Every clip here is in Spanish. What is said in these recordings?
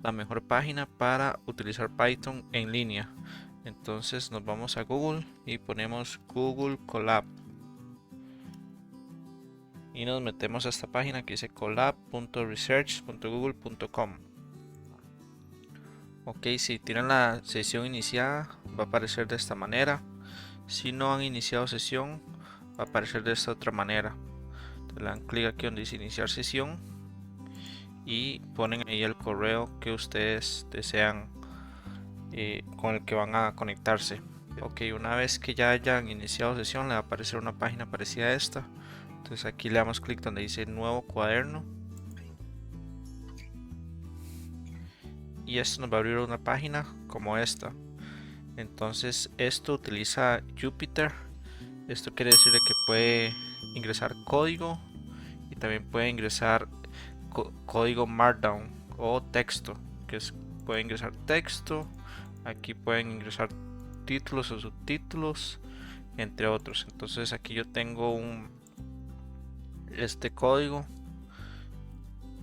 la mejor página para utilizar Python en línea. Entonces nos vamos a Google y ponemos Google Colab y nos metemos a esta página que dice colab.research.google.com. Ok, si tienen la sesión iniciada va a aparecer de esta manera. Si no han iniciado sesión va a aparecer de esta otra manera. Le dan clic aquí donde dice iniciar sesión y ponen ahí el correo que ustedes desean con el que van a conectarse. Ok, una vez que ya hayan iniciado sesión le va a aparecer una página parecida a esta. Entonces aquí le damos clic donde dice nuevo cuaderno y esto nos va a abrir una página como esta. Entonces esto utiliza Jupyter. Esto quiere decir que puede ingresar código y también puede ingresar código Markdown o texto, puede ingresar texto. Aquí pueden ingresar títulos o subtítulos, entre otros. Entonces aquí yo tengo este código.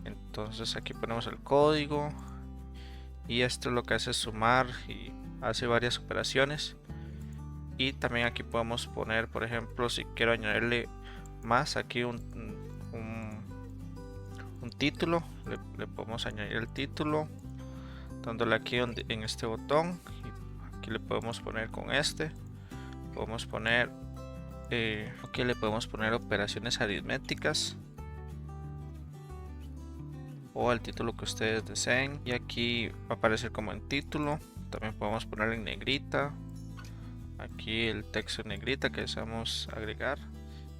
Entonces aquí ponemos el código y esto lo que hace es sumar y hace varias operaciones. Y también aquí podemos poner, por ejemplo, si quiero añadirle más aquí un título, le podemos añadir el título dándole aquí en este botón. Y aquí le podemos poner con este, podemos poner aquí le podemos poner operaciones aritméticas o el título que ustedes deseen, y aquí va a aparecer como en título. También podemos ponerle en negrita, aquí el texto en negrita que deseamos agregar,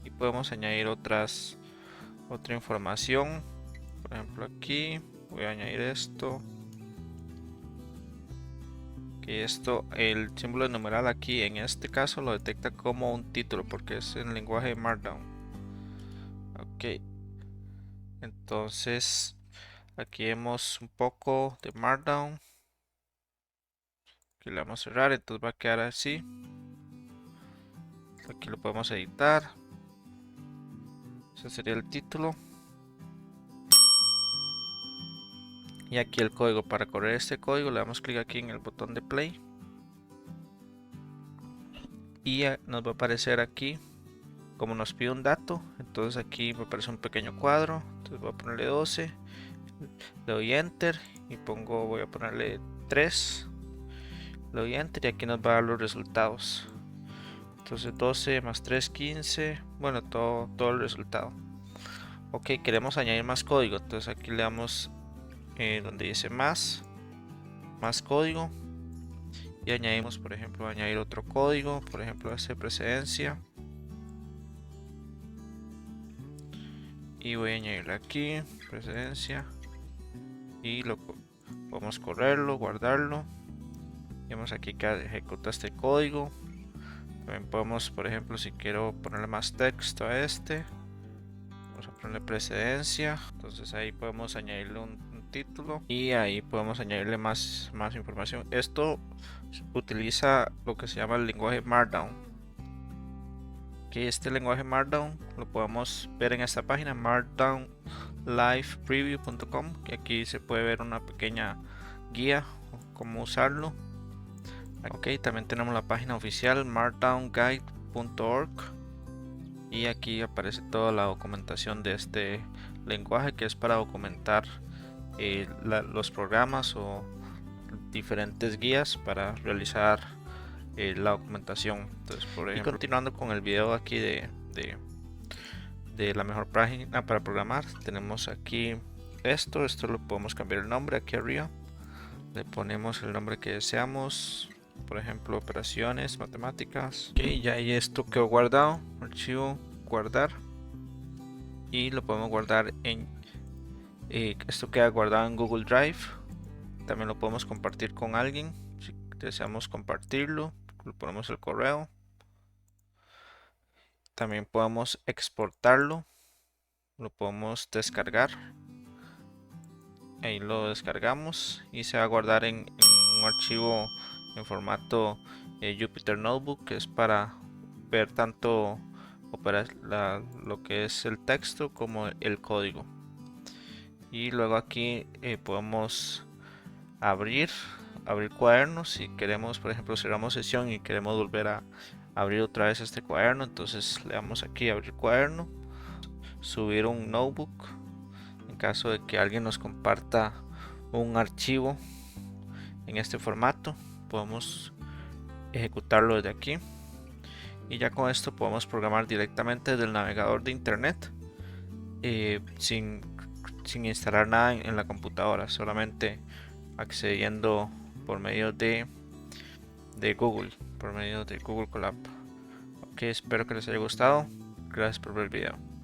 y podemos añadir otra información. Por ejemplo, aquí voy a añadir esto, que esto, el símbolo de numeral aquí en este caso lo detecta como un título porque es en lenguaje Markdown. Ok, entonces aquí vemos un poco de Markdown que le vamos a cerrar, entonces va a quedar así. Aquí lo podemos editar, ese sería el título. Y aquí el código. Para correr este código le damos clic aquí en el botón de play y nos va a aparecer aquí como nos pide un dato. Entonces aquí me aparece un pequeño cuadro, entonces voy a ponerle 12, le doy enter y voy a ponerle 3, le doy enter y aquí nos va a dar los resultados. Entonces 12 más 3, 15, bueno, todo el resultado. Ok, queremos añadir más código, entonces aquí le damos donde dice más código y añadimos, por ejemplo, añadir otro código, por ejemplo hace precedencia, y voy a añadirle aquí precedencia y podemos correrlo, guardarlo. Vemos aquí que ejecuta este código. También podemos, por ejemplo, si quiero ponerle más texto a este, vamos a ponerle precedencia. Entonces ahí podemos añadirle un título y ahí podemos añadirle más información. Esto utiliza lo que se llama el lenguaje Markdown. Que este lenguaje Markdown lo podemos ver en esta página markdownlivepreview.com, que aquí se puede ver una pequeña guía cómo usarlo. Ok, también tenemos la página oficial markdownguide.org y aquí aparece toda la documentación de este lenguaje, que es para documentar los programas o diferentes guías para realizar la documentación. Entonces, por ejemplo, y continuando con el video aquí de la mejor página para programar, tenemos aquí esto lo podemos cambiar el nombre aquí arriba, le ponemos el nombre que deseamos, por ejemplo operaciones matemáticas. Ok, ya hay esto quedó guardado, archivo guardar, y lo podemos guardar en esto queda guardado en Google Drive. También lo podemos compartir con alguien si deseamos compartirlo, le ponemos el correo. También podemos exportarlo, lo podemos descargar, ahí lo descargamos y se va a guardar en un archivo en formato Jupyter Notebook, que es para ver tanto lo que es el texto como el código. Y luego aquí podemos abrir cuadernos. Si queremos, por ejemplo, cerramos sesión y queremos volver a abrir otra vez este cuaderno, entonces le damos aquí abrir cuaderno, subir un notebook en caso de que alguien nos comparta un archivo en este formato, podemos ejecutarlo desde aquí y ya con esto podemos programar directamente desde el navegador de internet, sin instalar nada en la computadora, solamente accediendo por medio de Google, por medio de Google Colab. Ok, espero que les haya gustado. Gracias por ver el video.